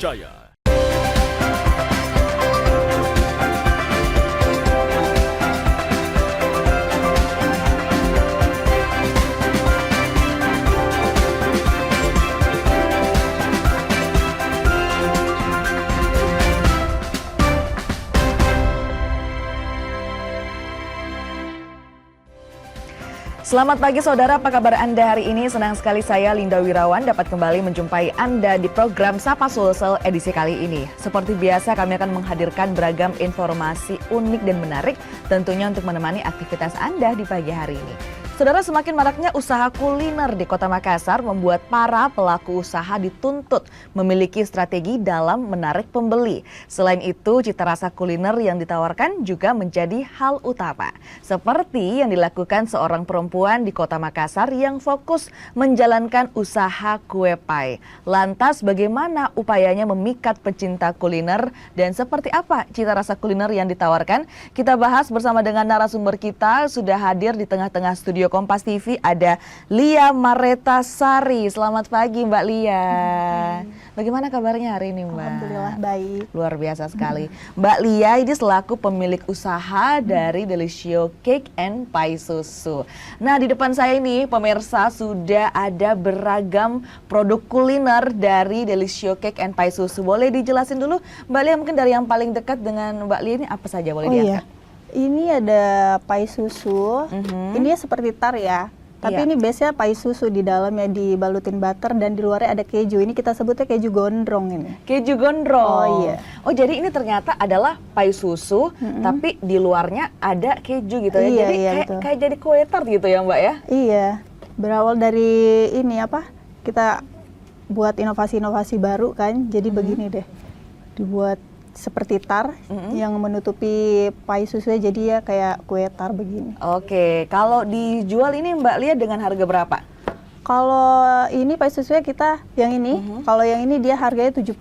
terpercaya. Selamat pagi saudara, apa kabar Anda hari ini? Senang sekali saya Linda Wirawan dapat kembali menjumpai Anda di program Sapa Sulsel edisi kali ini. Seperti biasa kami akan menghadirkan beragam informasi unik dan menarik tentunya untuk menemani aktivitas Anda di pagi hari ini. Saudara, semakin maraknya usaha kuliner di Kota Makassar membuat para pelaku usaha dituntut memiliki strategi dalam menarik pembeli. Selain itu, cita rasa kuliner yang ditawarkan juga menjadi hal utama. Seperti yang dilakukan seorang perempuan di Kota Makassar yang fokus menjalankan usaha kue pie. Lantas bagaimana upayanya memikat pecinta kuliner dan seperti apa cita rasa kuliner yang ditawarkan? Kita bahas bersama dengan narasumber kita, sudah hadir di tengah-tengah studio Kompas TV ada Lia Maretasari. Selamat pagi Mbak Lia. Bagaimana kabarnya hari ini Mbak? Alhamdulillah baik. Luar biasa sekali. Mbak Lia ini selaku pemilik usaha dari Delisio Cake and Pie Susu. Nah, di depan saya ini pemirsa sudah ada beragam produk kuliner dari Delisio Cake and Pie Susu. Boleh dijelasin dulu Mbak Lia, mungkin dari yang paling dekat dengan Mbak Lia ini apa saja boleh diangkat? Iya. Ini ada pai susu, ini seperti tar ya, tapi ini biasanya pai susu di dalamnya dibalutin butter dan di luarnya ada keju. Ini kita sebutnya keju gondrong ini. Keju gondrong. Oh iya. Oh jadi ini ternyata adalah pai susu, tapi di luarnya ada keju gitu ya. Iya, Jadi iya, kayak jadi kue tart gitu ya Mbak ya? Iya, berawal dari ini apa? Kita buat inovasi-inovasi baru kan. Jadi begini deh, dibuat seperti tar yang menutupi pai susunya, jadi ya kayak kue tar begini. Oke, kalau dijual ini Mbak Lia dengan harga berapa? Kalau ini pai susunya kita yang ini, kalau yang ini dia harganya 70.000.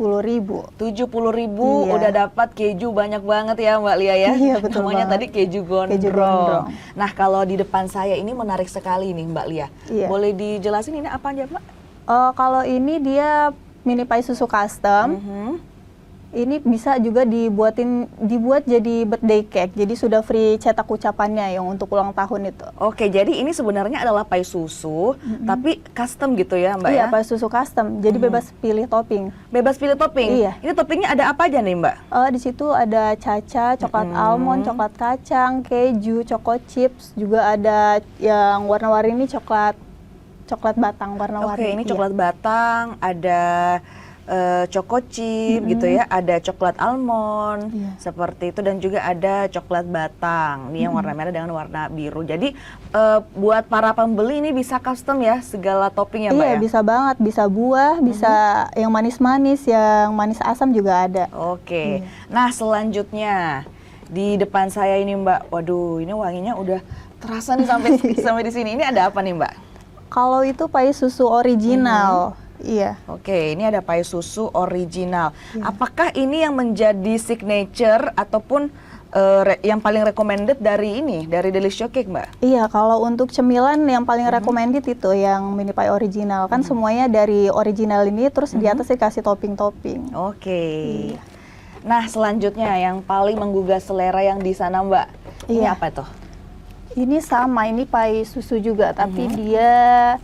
70.000 Iya. udah dapat keju banyak banget ya Mbak Lia ya. Iya, betul Namanya banget. tadi keju gondrong. Keju gondrong. Nah kalau di depan saya ini menarik sekali nih Mbak Lia. Iya. Boleh dijelasin ini apa aja Mbak? Kalau ini dia mini pai susu custom. Ini bisa juga dibuat jadi birthday cake. Jadi sudah free cetak ucapannya yang untuk ulang tahun itu. Oke, jadi ini sebenarnya adalah pai susu, tapi custom gitu ya Mbak Iya, ya? pai susu custom. Jadi bebas pilih topping. Bebas pilih topping? Iya. Ini toppingnya ada apa aja nih Mbak? Di situ ada caca, coklat almond, coklat kacang, keju, choco chips, juga ada yang warna-warni ini coklat batang warna-warni. Oke, ini Iya. coklat batang, ada choco chip gitu ya, ada coklat almond seperti itu dan juga ada coklat batang. Ini yang warna merah dengan warna biru. Jadi buat para pembeli ini bisa custom ya segala topping ya Mbak Iya, ya? bisa banget, bisa buah, bisa yang manis-manis, yang manis asam juga ada. Oke. Nah, selanjutnya di depan saya ini Mbak. Waduh, ini wanginya udah terasa nih sampai di sini. Ini ada apa nih Mbak? Kalau itu pai susu original. Iya. Oke, ini ada pai susu original. Apakah ini yang menjadi signature ataupun yang paling recommended dari Delisio Cake, Mbak? Iya, kalau untuk cemilan yang paling recommended itu yang mini pie original. Kan semuanya dari original ini, terus di atas dikasih topping-topping. Oke. Nah, selanjutnya yang paling menggugah selera yang di sana, Mbak. Ini Iya. apa tuh? Ini sama, ini pie susu juga, tapi dia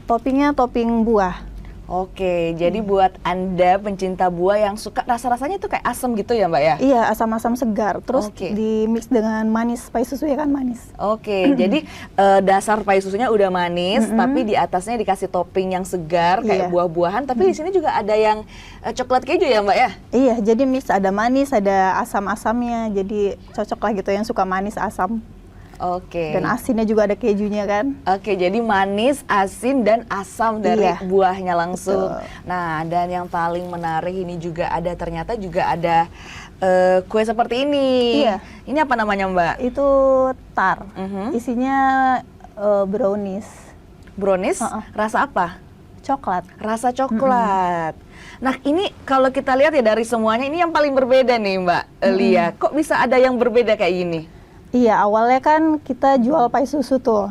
toppingnya topping buah. Oke, jadi buat Anda pencinta buah yang suka rasa-rasanya itu kayak asam gitu ya Mbak ya? Iya, asam-asam segar, terus Oke. di mix dengan manis, pie susu ya kan manis. Oke, jadi dasar pai susunya udah manis, tapi di atasnya dikasih topping yang segar kayak Iya. buah-buahan. Tapi di sini juga ada yang coklat keju ya Mbak ya? Iya, jadi mix ada manis, ada asam-asamnya, jadi cocok lah gitu yang suka manis asam. Oke. Dan asinnya juga ada kejunya kan. Oke, jadi manis, asin, dan asam dari Iya. buahnya langsung. Betul. Nah, dan yang paling menarik ini juga ternyata juga ada kue seperti ini. Iya. Ini apa namanya Mbak? Itu tar, isinya brownies, Brownies? Rasa apa? coklat. Rasa coklat. Nah, ini kalau kita lihat ya dari semuanya, ini yang paling berbeda nih Mbak Lia. Kok bisa ada yang berbeda kayak gini? Iya, awalnya kan kita jual pie susu tuh.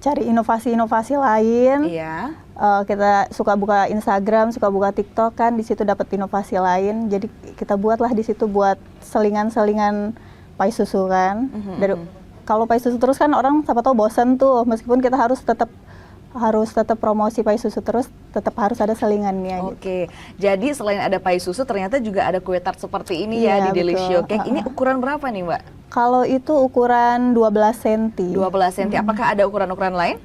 cari inovasi-inovasi lain. Iya. Kita suka buka Instagram, suka buka TikTok kan, di situ dapat inovasi lain. Jadi kita buatlah di situ buat selingan-selingan pai susu kan. Kalau pai susu terus kan orang siapa tahu bosan tuh, meskipun kita harus tetap promosi pai susu terus, tetap harus ada selingannya. Oke, jadi selain ada pai susu, ternyata juga ada kue tart seperti ini ya Iya, di Delisio betul. Cake. Ini ukuran berapa nih Mbak? Kalau itu ukuran 12 cm. 12 cm. Apakah ada ukuran-ukuran lain?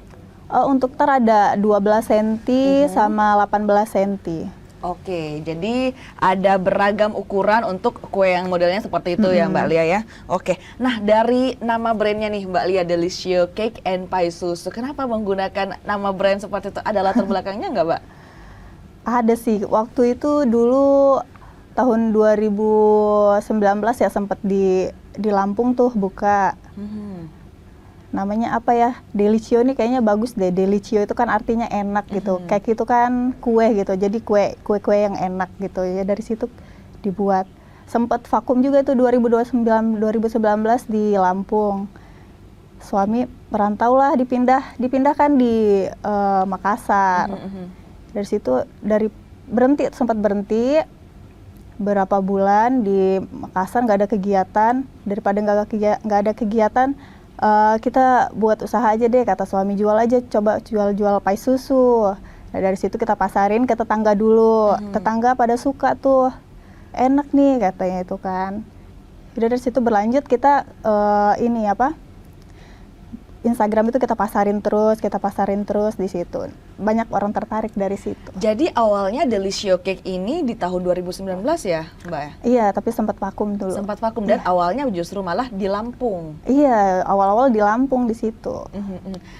Untuk tart ada 12 cm sama 18 cm. Oke, jadi ada beragam ukuran untuk kue yang modelnya seperti itu ya Mbak Lia ya. Oke, nah dari nama brandnya nih Mbak Lia, Delisio Cake and Pai Susu. Kenapa menggunakan nama brand seperti itu? Ada latar belakangnya nggak Mbak? Ada sih, waktu itu dulu tahun 2019 ya sempat di Lampung tuh buka. Namanya apa ya? Delisio nih kayaknya bagus deh. Delisio itu kan artinya enak gitu. Cake itu kan kue gitu. Jadi kue yang enak gitu. Ya dari situ dibuat. Sempat vakum juga itu 2019 di Lampung. Suami merantau lah, dipindahkan di Makassar. Dari situ sempat berhenti berapa bulan di Makassar, nggak ada kegiatan. Daripada nggak ada kegiatan, kita buat usaha aja deh, kata suami, coba jual pai susu. Nah, dari situ kita pasarin ke tetangga dulu. Tetangga pada suka tuh, enak nih katanya itu kan. Jadi dari situ berlanjut kita Instagram itu kita pasarin terus di situ. Banyak orang tertarik dari situ. Jadi awalnya Delisio Cake ini di tahun 2019 ya Mbak ya? Iya, tapi sempat vakum dulu. Sempat vakum dan awalnya justru malah di Lampung. Iya, awal-awal di Lampung di situ.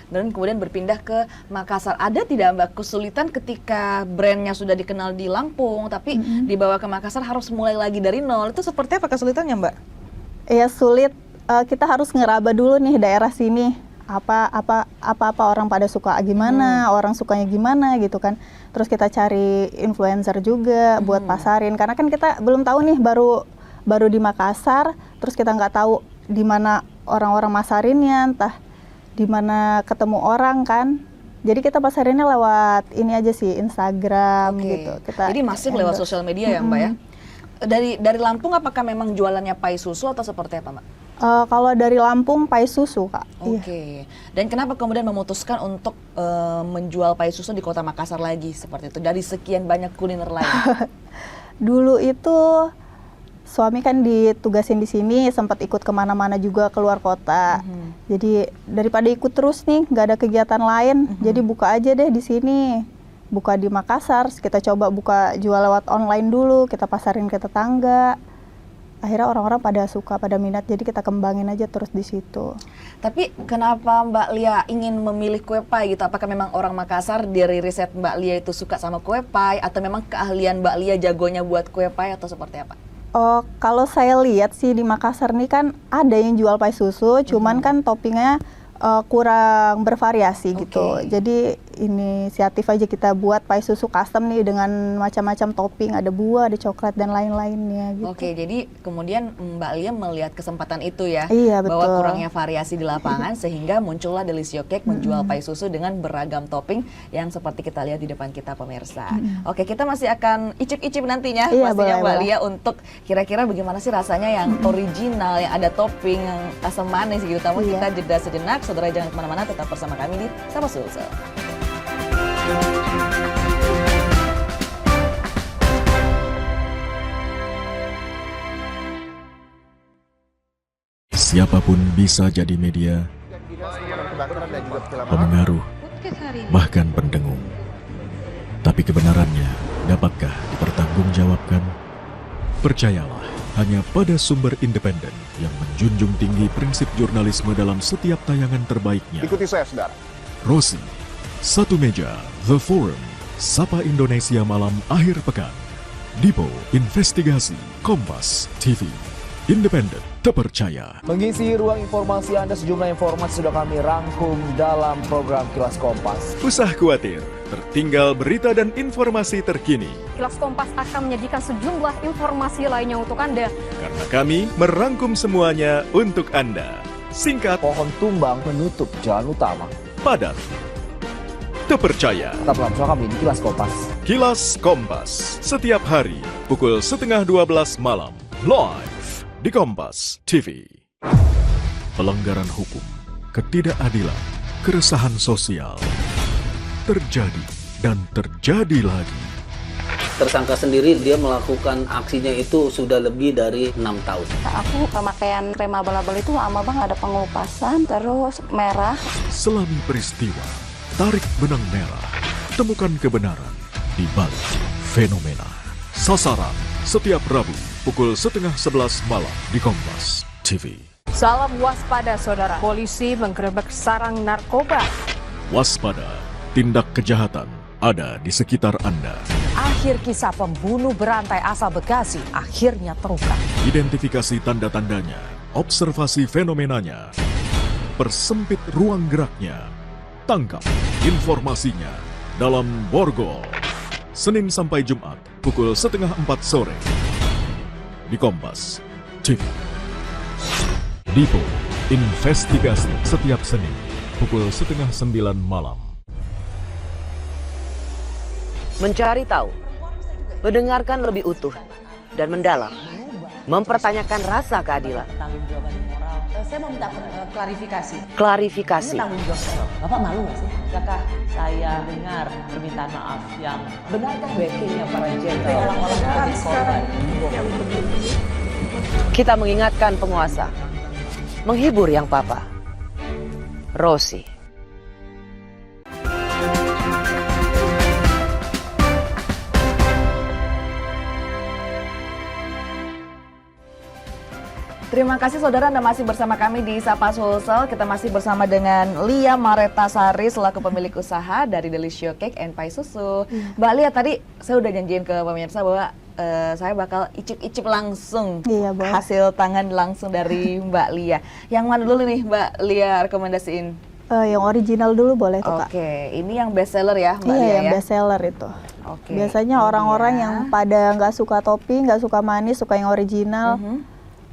Dan kemudian berpindah ke Makassar. Ada tidak Mbak kesulitan ketika brandnya sudah dikenal di Lampung, tapi dibawa ke Makassar harus mulai lagi dari nol? Itu seperti apa kesulitannya Mbak? Iya, sulit. Kita harus ngeraba dulu nih daerah sini. Apa orang pada suka gimana, orang sukanya gimana gitu kan. Terus kita cari influencer juga buat pasarin, karena kan kita belum tahu nih, baru di Makassar, terus kita nggak tahu di mana orang-orang masarinnya, entah di mana ketemu orang kan. Jadi kita pasarinnya lewat ini aja sih, Instagram gitu. Jadi masif lewat sosial media ya Mbak ya. Dari Lampung apakah memang jualannya pai susu atau seperti apa Mbak? Kalau dari Lampung pai susu Kak. Oke. Dan kenapa kemudian memutuskan untuk menjual pai susu di kota Makassar lagi seperti itu dari sekian banyak kuliner lain? Dulu itu suami kan ditugasin di sini, sempat ikut kemana-mana juga keluar kota. Jadi daripada ikut terus nih, nggak ada kegiatan lain, jadi buka aja deh di sini. Buka di Makassar, kita coba buka jual lewat online dulu, kita pasarin ke tetangga. Akhirnya orang-orang pada suka, pada minat, jadi kita kembangin aja terus di situ. Tapi kenapa Mbak Lia ingin memilih kue pai gitu? Apakah memang orang Makassar dari riset Mbak Lia itu suka sama kue pai, atau memang keahlian Mbak Lia jagonya buat kue pai, atau seperti apa? Kalau saya lihat sih di Makassar nih kan ada yang jual pai susu, cuman kan toppingnya kurang bervariasi gitu. Jadi inisiatif aja kita buat pai susu custom nih dengan macam-macam topping, ada buah, ada coklat dan lain-lainnya gitu. Oke, jadi kemudian Mbak Lia melihat kesempatan itu ya, iya, bahwa betul. kurangnya variasi di lapangan sehingga muncullah Delisio Cake menjual pai susu dengan beragam topping yang seperti kita lihat di depan kita pemirsa. Oke, kita masih akan icip-icip nantinya pastinya Mbak Lia untuk kira-kira bagaimana sih rasanya yang original, yang ada topping, yang asam manis gitu. Namun kita jeda sejenak. Saudara jangan kemana-mana, tetap bersama kami di Sapa Sulsel. Siapapun bisa jadi media, pemengaruh, bahkan pendengung. Tapi kebenarannya dapatkah dipertanggungjawabkan? Percayalah hanya pada sumber independen yang menjunjung tinggi prinsip jurnalisme dalam setiap tayangan terbaiknya. Ikuti saya, saudara. Rosi, Satu Meja, The Forum, Sapa Indonesia Malam Akhir Pekan, Dipo, Investigasi, Kompas, TV, independen, terpercaya. Mengisi ruang informasi Anda, sejumlah informasi sudah kami rangkum dalam program Kilas Kompas. Usah khawatir, tertinggal berita dan informasi terkini. Kilas Kompas akan menyajikan sejumlah informasi lainnya untuk Anda. Karena kami merangkum semuanya untuk Anda. Singkat, Pohon tumbang menutup jalan utama. padat, terpercaya. Tetaplah bersama kami di Kilas Kompas. Kilas Kompas, setiap hari pukul 11:30 malam, live di Kompas TV. Pelanggaran hukum, ketidakadilan, keresahan sosial, terjadi dan terjadi lagi. Tersangka sendiri dia melakukan aksinya itu sudah lebih dari 6 tahun. Aku pemakaian krem abal-abal itu lama banget, ada pengelupasan, terus merah. Selami peristiwa, tarik benang merah, temukan kebenaran di balik fenomena. Sasaran setiap Rabu pukul 10:30 malam di Kompas TV. Salam waspada saudara. Polisi menggerebek sarang narkoba. Waspada, tindak kejahatan ada di sekitar Anda. Akhir kisah pembunuh berantai asal Bekasi akhirnya terungkap. Identifikasi tanda-tandanya, observasi fenomenanya, persempit ruang geraknya, tangkap informasinya dalam Borgol. Senin sampai Jumat pukul 3:30 sore di Kompas TV. Dipo Investigasi setiap Senin pukul 8:30 malam. Mencari tahu, mendengarkan lebih utuh dan mendalam, mempertanyakan rasa keadilan. Saya mau minta klarifikasi. Klarifikasi. Tanggung jawab moral. Bapak malu nggak sih? Apakah saya dengar permintaan maaf yang benarkah backingnya para jenderal olah-olah korban? Kita mengingatkan penguasa, menghibur yang papa. Rosi. Terima kasih saudara, Anda masih bersama kami di Sapa Sulsel. Kita masih bersama dengan Lia Maretasari selaku pemilik usaha dari Delisio Cake and Pie Susu. Mbak Lia, tadi saya udah janjiin ke pemirsa bahwa saya bakal icip-icip langsung hasil tangan langsung dari Mbak Lia. Yang mana dulu nih Mbak Lia rekomendasiin? Yang original dulu boleh tuh Kak. Oke, ini yang best seller ya Mbak Lia yang ya? best seller itu. Oke. Biasanya orang-orang yang pada nggak suka topping, nggak suka manis, suka yang original.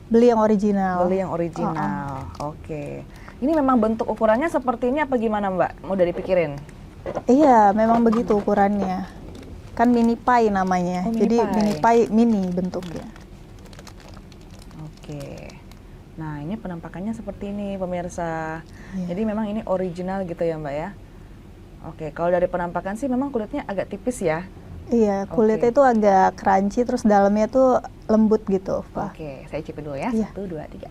Beli yang original. Beli yang original. Oke. Ini memang bentuk ukurannya seperti ini apa gimana Mbak? Mau udah dipikirin? Iya, memang begitu ukurannya. Kan mini pie namanya. Jadi mini pie mini bentuknya. Oke. Nah, ini penampakannya seperti ini pemirsa. Jadi memang ini original gitu ya Mbak ya? Oke, kalau dari penampakan sih memang kulitnya agak tipis ya? Iya, kulitnya itu agak crunchy, terus dalamnya tuh lembut gitu, Pak. Oke, saya cipin dulu ya. 1, 2, 3.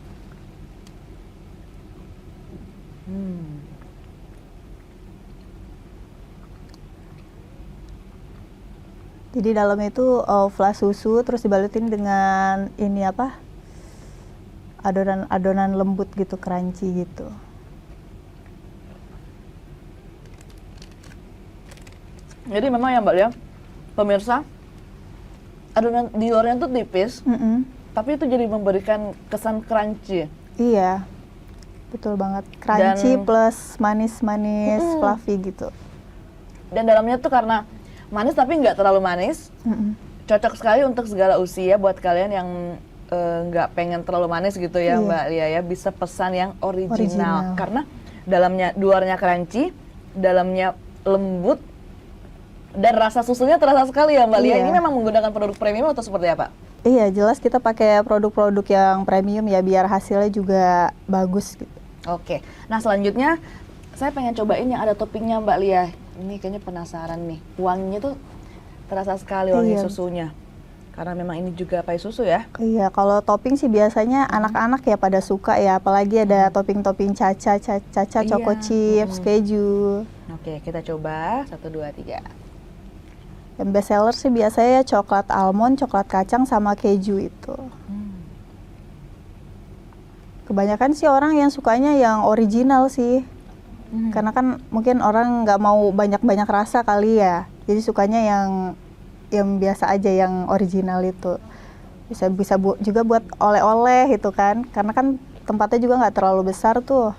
Jadi dalamnya itu flas susu, terus dibalutin dengan ini apa? Adonan lembut gitu, crunchy gitu. Jadi memang ya Mbak ya, pemirsa, adonan di luarnya tuh tipis, tapi itu jadi memberikan kesan crunchy. Iya, betul banget. Crunchy plus manis-manis, fluffy gitu. Dan dalamnya tuh karena manis tapi nggak terlalu manis, cocok sekali untuk segala usia buat kalian yang nggak pengen terlalu manis gitu ya Mbak Lia ya, bisa pesan yang original. Karena dalamnya, luarnya crunchy, dalamnya lembut, dan rasa susunya terasa sekali ya Mbak Lia. Ini memang menggunakan produk premium atau seperti apa? Iya, jelas kita pakai produk-produk yang premium ya, biar hasilnya juga bagus gitu. Oke, nah selanjutnya saya pengen cobain yang ada toppingnya Mbak Lia. Ini kayaknya penasaran nih, wanginya tuh terasa sekali wangi susunya. Karena memang ini juga pie susu ya? Iya, kalau topping sih biasanya anak-anak ya pada suka ya, apalagi ada topping-topping caca, choco chips, keju. Oke, kita coba 1, 2, 3. Yang best seller sih biasanya coklat almond, coklat kacang, sama keju itu. Kebanyakan sih orang yang sukanya yang original sih. Karena kan mungkin orang nggak mau banyak-banyak rasa kali ya. Jadi sukanya yang biasa aja, yang original itu. Bisa juga buat oleh-oleh gitu kan. Karena kan tempatnya juga nggak terlalu besar tuh.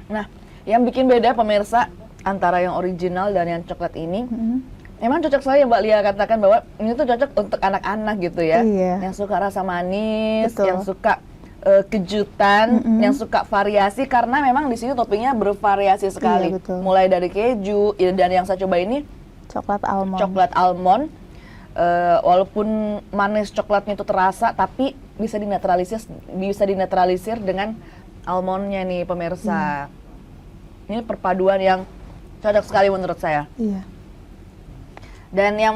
Nah, yang bikin beda pemirsa antara yang original dan yang coklat ini, memang cocok sekali ya Mbak Lia katakan bahwa ini tuh cocok untuk anak-anak gitu ya. Yang suka rasa manis, yang suka kejutan yang suka variasi karena memang di sini toppingnya bervariasi sekali. Iya, betul. Mulai dari keju dan yang saya coba ini Coklat almond. coklat almond. Walaupun manis coklatnya itu terasa, tapi bisa dinetralisir dengan almondnya nih pemirsa. Ini perpaduan yang cocok sekali menurut saya. Iya. Dan yang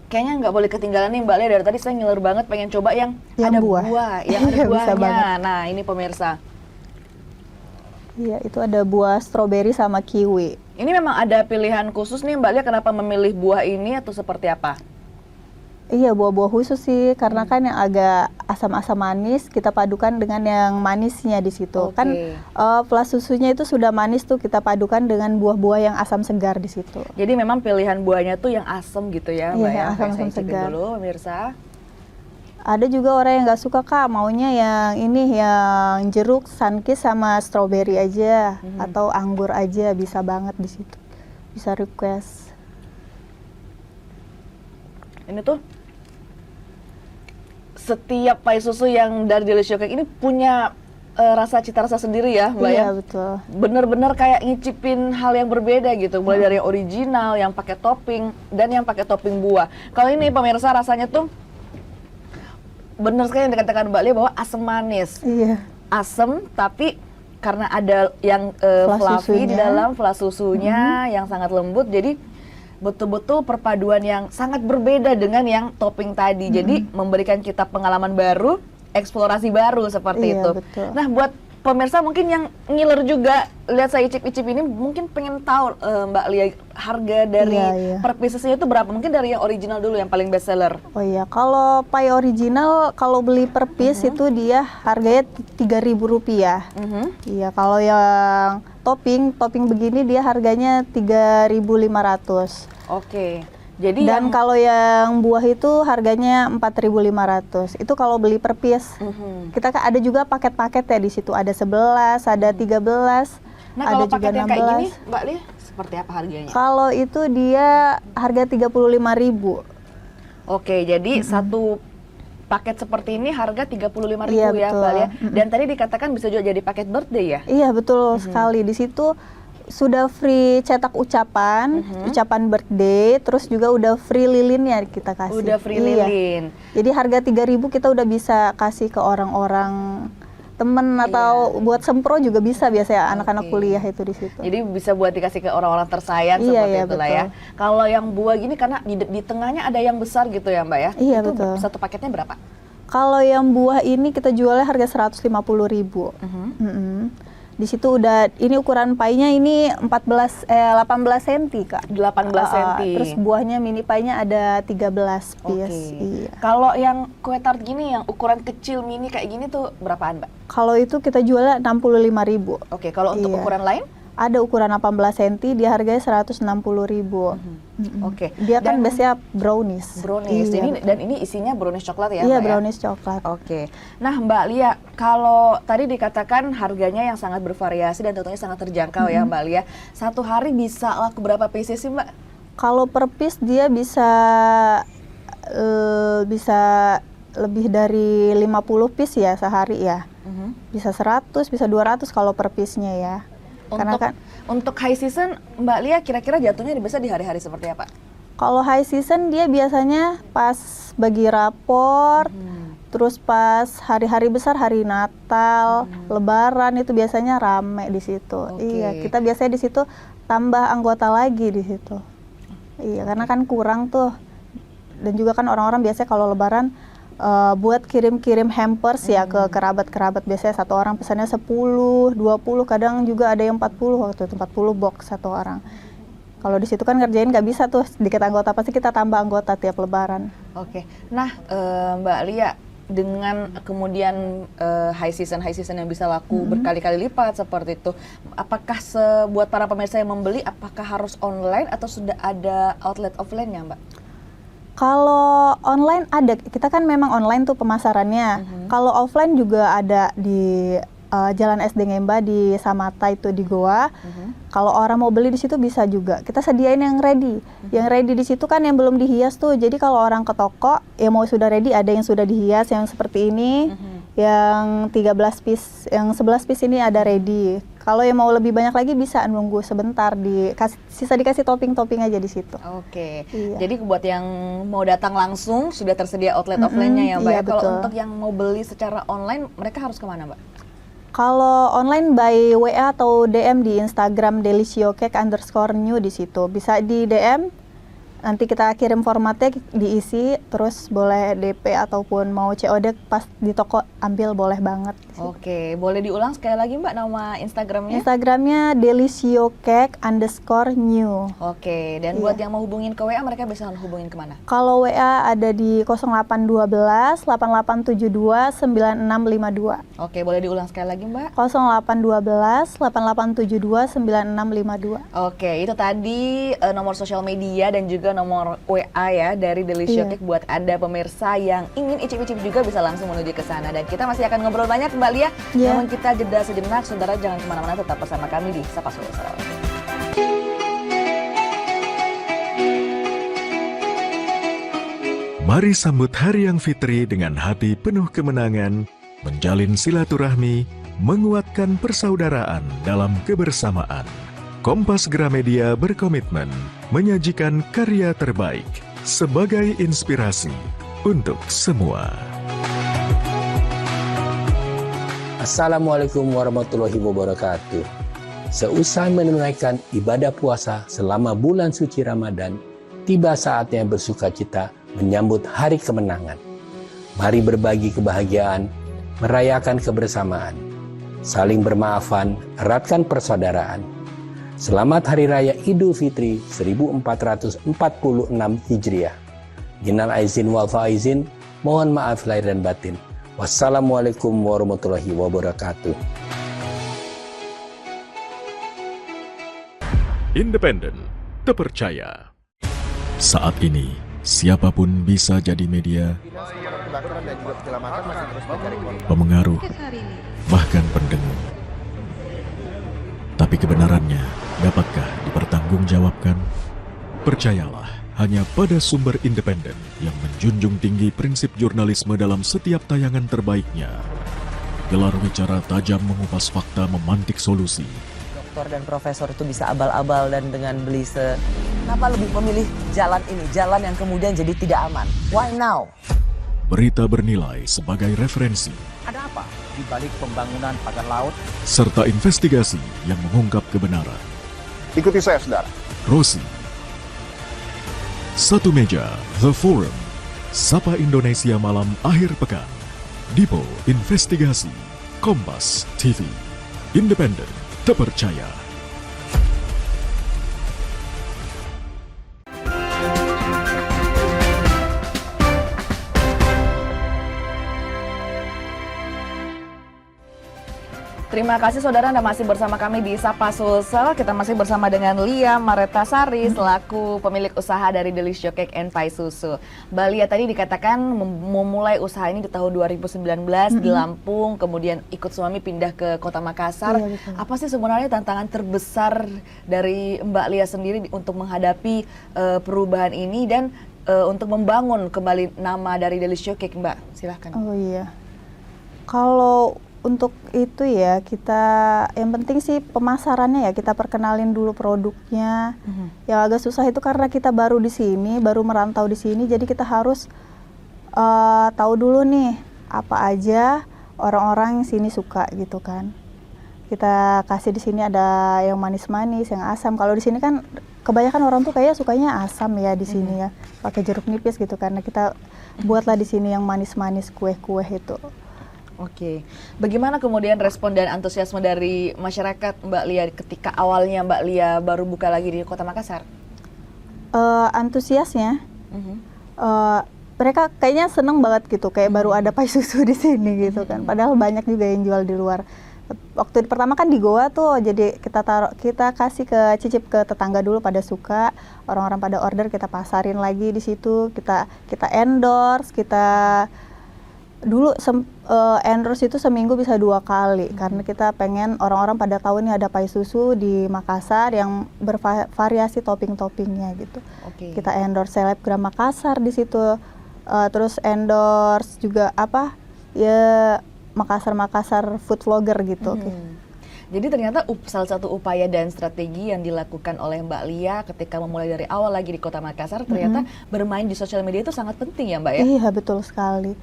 kayaknya nggak boleh ketinggalan nih Mbak Lia, dari tadi saya ngiler banget pengen coba yang ada buah, yang ada Iya, bisa buahnya. banget. Nah ini pemirsa, Iya, itu ada buah stroberi sama kiwi. ini memang ada pilihan khusus nih Mbak Lia kenapa memilih buah ini atau seperti apa? Iya, buah-buah khusus sih, karena kan yang agak asam-asam manis kita padukan dengan yang manisnya di situ. Kan plus susunya itu sudah manis tuh, kita padukan dengan buah-buah yang asam segar di situ. Jadi memang pilihan buahnya tuh yang asam gitu ya Mbak Iya, ya. yang Oke, asam-asam saya cicipin segar. dulu pemirsa. Ada juga orang yang nggak suka Kak, maunya yang ini, yang jeruk, sunkist sama stroberi aja, atau anggur aja, bisa banget di situ. Bisa request. Ini tuh setiap pai susu yang dari Delicious Cake ini punya cita rasa sendiri ya Mbak Iya, ya. betul. Bener-bener kayak ngicipin hal yang berbeda gitu, mulai dari yang original, yang pakai topping, dan yang pakai topping buah. Kalau ini pemirsa rasanya tuh bener sekali yang dikatakan Mbak Lia bahwa asam manis. Iya. Asam tapi karena ada yang Flas fluffy di susunya. dalam, flas susunya yang sangat lembut, jadi betul-betul perpaduan yang sangat berbeda dengan yang topping tadi. Jadi memberikan kita pengalaman baru, eksplorasi baru seperti Iya, itu. betul. Nah, buat pemirsa mungkin yang ngiler juga lihat saya icip-icip ini mungkin pengen tahu Mbak Lia harga dari Iya. per piecesnya itu berapa? Mungkin dari yang original dulu yang paling best seller. Oh iya, kalau pie original kalau beli per piece itu dia harganya Rp3.000. Iya, kalau yang topping begini dia harganya 3.500. Oke. Jadi Dan kalau yang buah itu harganya 4.500. Itu kalau beli per piece. Kita kan ada juga paket-paket ya di situ. Ada 11, ada 13, nah ada kalau juga paket yang 16. kayak gini Mbak Lia seperti apa harganya? Kalau itu dia harga 35.000. Oke, jadi satu paket seperti ini harga 35.000 Iya, ya betul. Mbak Lia. Dan tadi dikatakan bisa juga jadi paket birthday ya? Iya, betul sekali. Di situ sudah free cetak ucapan, ucapan birthday, terus juga udah free lilinnya kita kasih. Udah free Iya. lilin. Jadi harga 3.000 kita udah bisa kasih ke orang-orang temen atau buat sempro juga bisa, biasanya anak-anak kuliah itu di situ. Jadi bisa buat dikasih ke orang-orang tersayang Iya, seperti iya, itulah ya. betul. Kalau yang buah gini karena di tengahnya ada yang besar gitu ya Mbak ya? Iya, Itu betul. satu paketnya berapa? Kalau yang buah ini kita jualnya harga 150.000. Di situ udah, ini ukuran pie-nya ini 18 cm Kak. 18 cm. Terus buahnya mini pie-nya ada 13 piece. Iya. Kalau yang kue tart gini yang ukuran kecil mini kayak gini tuh berapaan Mbak? Kalau itu kita jualnya 65.000. Oke, kalau untuk Iya. ukuran lain? Ada ukuran 18 cm, dia harganya 160.000. Oke. Dia kan Dan- biasanya brownies. Brownies. Iya, Jadi, betul. dan ini isinya brownies coklat ya Iya, Mbak ya? brownies coklat. Oke. Nah Mbak Lia, kalau tadi dikatakan harganya yang sangat bervariasi dan tentunya sangat terjangkau ya Mbak Lia. Satu hari bisa laku berapa pieces sih Mbak? Kalau per piece dia bisa lebih dari 50 piece ya sehari ya. Bisa 100, bisa 200 kalau per piece-nya ya. Karena kan Untuk high season Mbak Lia kira-kira jatuhnya bisa di hari-hari seperti apa? kalau high season dia biasanya pas bagi rapor, terus pas hari-hari besar, hari Natal, Lebaran itu biasanya rame di situ. Iya, kita biasanya di situ tambah anggota lagi di situ. Iya, karena kan kurang tuh. Dan juga kan orang-orang biasanya kalau Lebaran buat kirim-kirim hampers ya ke kerabat-kerabat, biasanya satu orang pesannya 10, 20, kadang juga ada yang 40 waktu itu, 40 box satu orang. Kalau di situ kan ngerjain nggak bisa tuh sedikit anggota, pasti kita tambah anggota tiap Lebaran. Oke. Nah Mbak Lia, dengan kemudian high season yang bisa laku berkali-kali lipat seperti itu, apakah buat para pemirsa yang membeli, apakah harus online atau sudah ada outlet offline-nya Mbak? Kalau online ada, kita kan memang online tuh pemasarannya. Kalau offline juga ada di Jalan SD Ngemba di Samata itu di Goa. Kalau orang mau beli di situ bisa juga. Kita sediain yang ready. Yang ready di situ kan yang belum dihias tuh. Jadi kalau orang ke toko, ya mau sudah ready, ada yang sudah dihias yang seperti ini. Yang 13 piece, yang 11 piece ini ada ready. Kalau yang mau lebih banyak lagi bisa nunggu sebentar, dikasih topping-topping aja di situ. Oke. Iya. Jadi buat yang mau datang langsung sudah tersedia outlet offline-nya ya Mbak. Iya, Kalau betul. untuk yang mau beli secara online mereka harus kemana Mbak? Kalau online by WA atau DM di Instagram deliciocake_new di situ. Bisa di DM, nanti kita kirim formatnya diisi, terus boleh DP ataupun mau COD pas di toko ambil boleh banget. Oke, boleh diulang sekali lagi Mbak nama Instagramnya? Instagramnya deliciocake_new. Oke, dan Iya. buat yang mau hubungin ke WA mereka bisa hubungin kemana? Kalau WA ada di 0812 8872 9652. Oke, boleh diulang sekali lagi Mbak? 0812 8872 9652. Oke, itu tadi nomor sosial media dan juga nomor WA ya dari Deliciocake buat Anda pemirsa yang ingin icip-icip juga bisa langsung menuju ke sana. Dan kita masih akan ngobrol banyak Mbak Lia. Iya. Namun kita jeda sejenak, saudara jangan kemana-mana, tetap bersama kami di Sapa Sulsel. Mari sambut Hari Yang Fitri dengan hati penuh kemenangan, menjalin silaturahmi, menguatkan persaudaraan dalam kebersamaan. Kompas Gramedia berkomitmen menyajikan karya terbaik sebagai inspirasi untuk semua. Assalamualaikum warahmatullahi wabarakatuh. Seusai menunaikan ibadah puasa selama bulan suci Ramadan, tiba saatnya bersukacita menyambut hari kemenangan. Mari berbagi kebahagiaan, merayakan kebersamaan, saling bermaafan, eratkan persaudaraan. Selamat Hari Raya Idul Fitri 1446 Hijriah. Minal aizin wal faizin, mohon maaf lahir dan batin. Wassalamualaikum warahmatullahi wabarakatuh. Independen, terpercaya. Saat ini, siapapun bisa jadi media, pemengaruh, bahkan pendengung. Tapi kebenarannya, dapatkah dipertanggungjawabkan? Percayalah, hanya pada sumber independen yang menjunjung tinggi prinsip jurnalisme dalam setiap tayangan terbaiknya. Gelar bicara tajam mengupas fakta, memantik solusi. Doktor dan profesor itu bisa abal-abal dan dengan belise. Kenapa lebih memilih jalan ini, jalan yang kemudian jadi tidak aman? Why now? Berita bernilai sebagai referensi, Ada apa di balik pembangunan pagar laut? serta investigasi yang mengungkap kebenaran. Ikuti saya, saudara. Rosi. Satu meja, The Forum. Sapa Indonesia Malam Akhir Pekan. Dipo Investigasi. Kompas TV. Independen, terpercaya. Terima kasih saudara, Anda masih bersama kami di Sapa Sulsel. Kita masih bersama dengan Lia Maretasari selaku pemilik usaha dari Deliciocake and Pie Susu. Mbak Lia tadi dikatakan memulai usaha ini di tahun 2019 di Lampung, kemudian ikut suami pindah ke Kota Makassar. Iya, betul. Apa sih sebenarnya tantangan terbesar dari Mbak Lia sendiri untuk menghadapi perubahan ini dan untuk membangun kembali nama dari Deliciocake, Mbak? Silahkan. Oh iya. Kalau untuk itu ya kita yang penting sih pemasarannya ya, kita perkenalin dulu produknya. Yang agak susah itu karena kita baru di sini, baru merantau di sini, jadi kita harus tahu dulu nih apa aja orang-orang sini suka gitu kan. Kita kasih di sini ada yang manis-manis, yang asam. Kalau di sini kan kebanyakan orang tuh kayak sukanya asam ya di sini ya, pakai jeruk nipis gitu. Karena kita buatlah di sini yang manis-manis, kue-kue itu. Oke, bagaimana kemudian respon dan antusiasme dari masyarakat Mbak Lia ketika awalnya Mbak Lia baru buka lagi di Kota Makassar? Antusiasnya, mereka kayaknya seneng banget gitu, kayak baru ada pie susu di sini gitu kan. Padahal banyak juga yang jual di luar. Waktu pertama kan di Goa tuh, jadi kita kasih cicip ke tetangga dulu, pada suka, orang-orang pada order, kita pasarin lagi di situ, kita endorse, kita dulu endorse itu seminggu bisa 2 kali karena kita pengen orang-orang pada tahu nih ada pie susu di Makassar yang bervariasi topping-toppingnya gitu. Kita endorse selebgram Makassar di situ, terus endorse juga apa ya Makassar food vlogger gitu. Jadi ternyata salah satu upaya dan strategi yang dilakukan oleh Mbak Lia ketika memulai dari awal lagi di Kota Makassar, ternyata bermain di sosial media itu sangat penting ya Mbak ya? Iya betul sekali.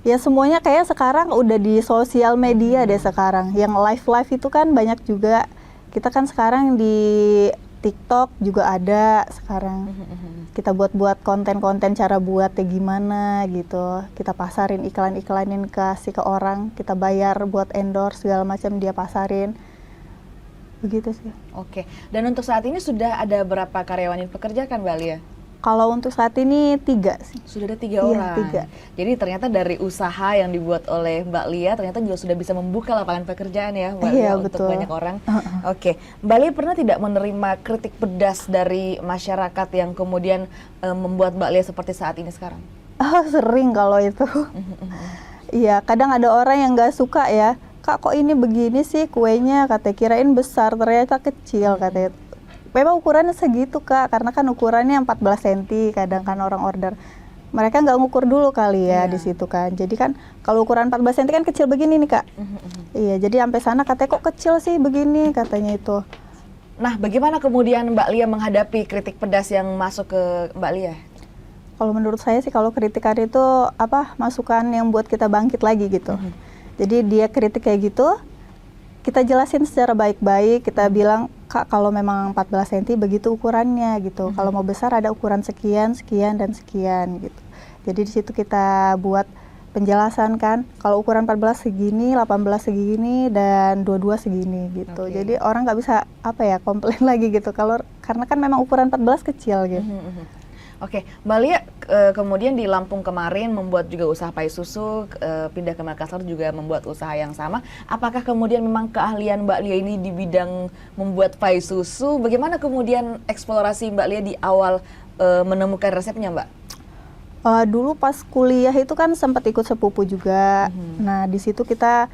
Ya semuanya kayak sekarang udah di sosial media deh sekarang. Yang live itu kan banyak juga. Kita kan sekarang di TikTok juga ada sekarang. Kita buat konten-konten cara buatnya gimana gitu. Kita pasarin, iklanin kasih ke orang. Kita bayar buat endorse segala macam, dia pasarin. Begitu sih. Oke. Dan untuk saat ini sudah ada berapa karyawan yang pekerjakan Mbak Lia? Kalau untuk saat ini 3 sih. Sudah ada 3 orang. 3. Jadi ternyata dari usaha yang dibuat oleh Mbak Lia ternyata juga sudah bisa membuka lapangan pekerjaan ya Mbak Lia untuk banyak orang. Oke, Mbak Lia pernah tidak menerima kritik pedas dari masyarakat yang kemudian membuat Mbak Lia seperti saat ini sekarang? Oh, sering kalau itu. Iya, kadang ada orang yang nggak suka ya. Kak, kok ini begini sih kuenya? Katanya kirain besar, ternyata kecil katanya. Memang ukurannya segitu Kak, karena kan ukurannya 14 cm, kadang kan orang order. Mereka nggak ngukur dulu kali ya di situ kan. Jadi kan kalau ukuran 14 cm kan kecil begini nih Kak. Iya, jadi sampai sana katanya kok kecil sih begini katanya itu. Nah, bagaimana kemudian Mbak Lia menghadapi kritik pedas yang masuk ke Mbak Lia? Kalau menurut saya sih kalau kritikan itu masukan yang buat kita bangkit lagi gitu. Jadi dia kritik kayak gitu, kita jelasin secara baik-baik, kita bilang Kak kalau memang 14 cm begitu ukurannya gitu. Kalau mau besar ada ukuran sekian, sekian dan sekian gitu. Jadi di situ kita buat penjelasan kan. Kalau ukuran 14 segini, 18 segini dan 22 segini gitu. Jadi orang nggak bisa komplain lagi gitu. Karena kan memang ukuran 14 kecil gitu. Oke, Mbak Lia kemudian di Lampung kemarin membuat juga usaha pai susu, pindah ke Makassar juga membuat usaha yang sama. Apakah kemudian memang keahlian Mbak Lia ini di bidang membuat pai susu? Bagaimana kemudian eksplorasi Mbak Lia di awal menemukan resepnya Mbak? Dulu pas kuliah itu kan sempat ikut sepupu juga. Nah di situ kita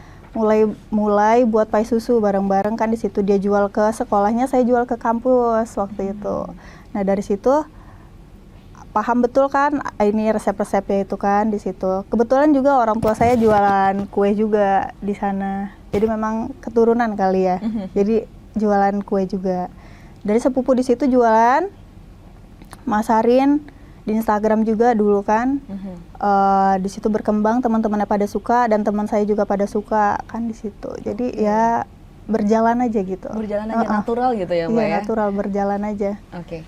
mulai buat pai susu bareng-bareng kan di situ. Dia jual ke sekolahnya, saya jual ke kampus waktu itu. Nah dari situ paham betul kan ini resep-resepnya itu kan di situ. Kebetulan juga orang tua saya jualan kue juga di sana. Jadi memang keturunan kali ya. Jadi jualan kue juga. Dari sepupu di situ jualan, masarin di Instagram juga dulu kan. Di situ berkembang, teman-temannya pada suka dan teman saya juga pada suka kan di situ. Jadi ya berjalan aja gitu. Berjalan aja natural gitu ya Mbak ya? Iya natural, berjalan aja. Oke.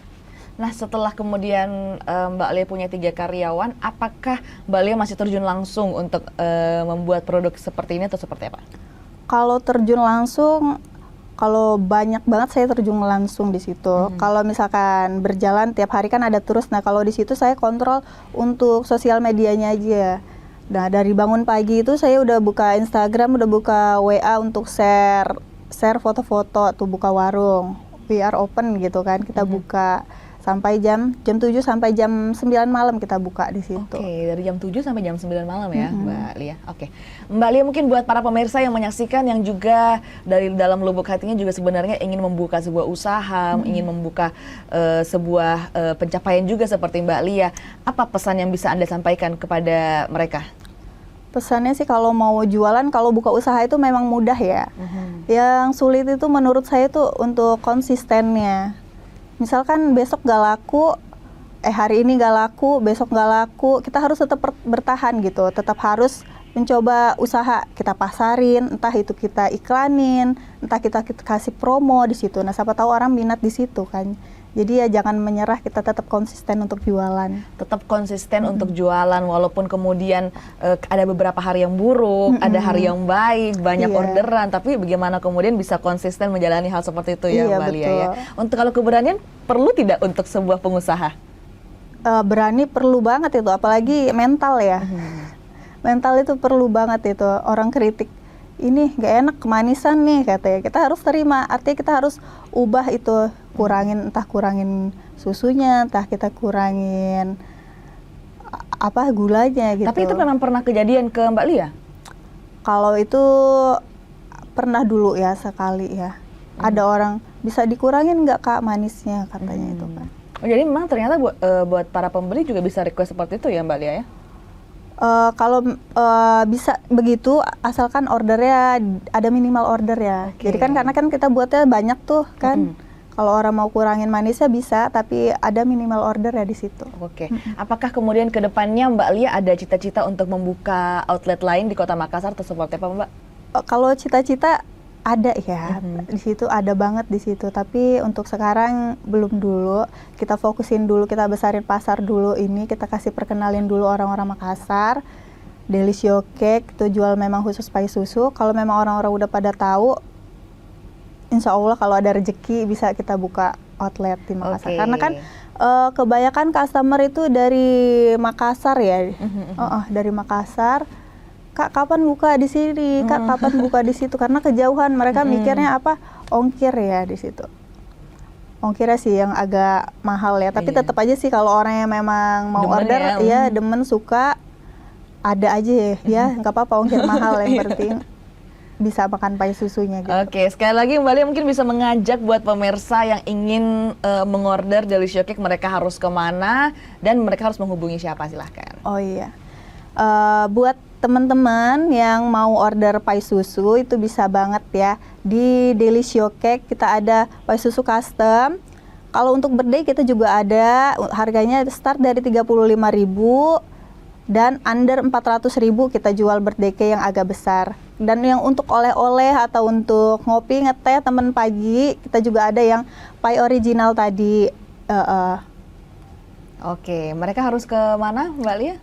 Nah setelah kemudian Mbak Lia punya 3 karyawan, apakah Mbak Lia masih terjun langsung untuk membuat produk seperti ini atau seperti apa? Kalau terjun langsung, kalau banyak banget saya terjun langsung di situ. Kalau misalkan berjalan tiap hari kan ada terus. Nah kalau di situ saya kontrol untuk sosial medianya aja. Nah dari bangun pagi itu saya udah buka Instagram, udah buka WA untuk share foto-foto, tuh buka warung. We are open gitu kan, kita buka. Sampai jam 7 sampai jam 9 malam kita buka di situ. Oke, dari jam 7 sampai jam 9 malam ya, Mbak Lia. Oke. Mbak Lia mungkin buat para pemirsa yang menyaksikan yang juga dari dalam lubuk hatinya juga sebenarnya ingin membuka sebuah usaha, ingin membuka sebuah pencapaian juga seperti Mbak Lia. Apa pesan yang bisa Anda sampaikan kepada mereka? Pesannya sih kalau mau jualan, kalau buka usaha itu memang mudah ya. Yang sulit itu menurut saya tuh untuk konsistennya. Misalkan besok gak laku, hari ini gak laku, besok gak laku, kita harus tetap bertahan gitu, tetap harus mencoba usaha, kita pasarin, entah itu kita iklanin, entah kita kasih promo di situ. Nah, siapa tahu orang minat di situ kan. Jadi ya jangan menyerah, kita tetap konsisten untuk jualan. Tetap konsisten untuk jualan, walaupun kemudian ada beberapa hari yang buruk, ada hari yang baik, banyak orderan, tapi bagaimana kemudian bisa konsisten menjalani hal seperti itu ya Mbak Lia ya. Untuk kalau keberanian perlu tidak untuk sebuah pengusaha? Berani perlu banget itu, apalagi mental ya. Mental itu perlu banget itu, orang kritik. Ini gak enak, kemanisan nih katanya, kita harus terima, artinya kita harus ubah itu, entah kurangin susunya, entah kita kurangin gulanya gitu. Tapi itu memang pernah kejadian ke Mbak Lia? Kalau itu pernah dulu ya, sekali ya. Ada orang, bisa dikurangin nggak Kak manisnya katanya itu kan. Oh, jadi memang ternyata buat para pembeli juga bisa request seperti itu ya Mbak Lia ya? Kalau bisa begitu, asalkan ordernya ada minimal order ya. Jadi kan karena kan kita buatnya banyak tuh kan. Kalau orang mau kurangin manisnya bisa, tapi ada minimal order ya di situ. Oke. Apakah kemudian ke depannya Mbak Lia ada cita-cita untuk membuka outlet lain di Kota Makassar atau seperti apa, Mbak? Kalau cita-cita ada ya, di situ ada banget di situ. Tapi untuk sekarang belum dulu. Kita fokusin dulu, kita besarin pasar dulu ini, kita kasih perkenalin dulu orang-orang Makassar. Delisio Cake itu jual memang khusus pai susu. Kalau memang orang-orang udah pada tahu, insya Allah kalau ada rezeki bisa kita buka outlet di Makassar. Karena kan kebanyakan customer itu dari Makassar ya, dari Makassar. Kak, kapan buka di sini? Kak, kapan buka di situ? Karena kejauhan, mereka mikirnya apa? Ongkir ya di situ. Ongkirnya sih yang agak mahal ya. Tapi tetap aja sih kalau orang yang memang mau Demen order, ya, demen suka, ada aja ya. Nggak apa-apa ongkir mahal, yang penting bisa makan pai susunya gitu. Oke, sekali lagi Mbak Lia mungkin bisa mengajak buat pemirsa yang ingin mengorder Delisio Cake, mereka harus kemana dan mereka harus menghubungi siapa, silahkan. Oh iya, buat teman-teman yang mau order pai susu itu bisa banget ya di Delisio Cake. Kita ada pai susu custom. Kalau untuk birthday kita juga ada, harganya start dari 35.000 dan under 400.000 kita jual birthday cake yang agak besar. Dan yang untuk oleh-oleh atau untuk ngopi, ngeteh, temen pagi, kita juga ada yang pai original tadi. Oke, mereka harus ke mana, Mbak Lia?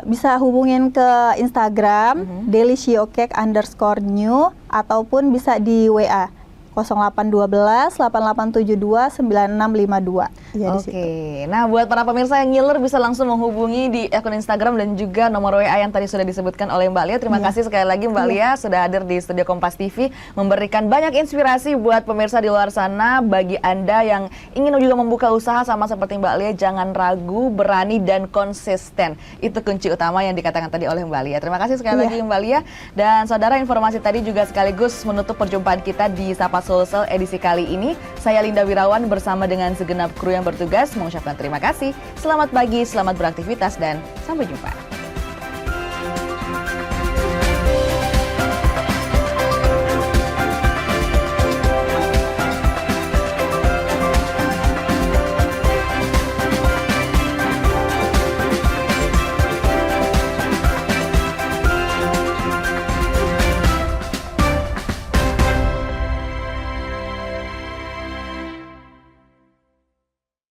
Bisa hubungin ke Instagram deliciocake_new ataupun bisa di WA 0812 8872 9652. Ya, Oke, nah buat para pemirsa yang ngiler bisa langsung menghubungi di akun Instagram dan juga nomor WA yang tadi sudah disebutkan oleh Mbak Lia. Terima kasih sekali lagi Mbak Lia sudah hadir di studio Kompas TV, memberikan banyak inspirasi buat pemirsa di luar sana. Bagi Anda yang ingin juga membuka usaha sama seperti Mbak Lia, jangan ragu, berani dan konsisten. Itu kunci utama yang dikatakan tadi oleh Mbak Lia. Terima kasih sekali lagi Mbak Lia. Dan saudara, informasi tadi juga sekaligus menutup perjumpaan kita di Sapa Sulsel edisi kali ini. Saya Linda Wirawan bersama dengan segenap kru yang bertugas mengucapkan terima kasih. Selamat pagi, selamat beraktivitas, dan sampai jumpa.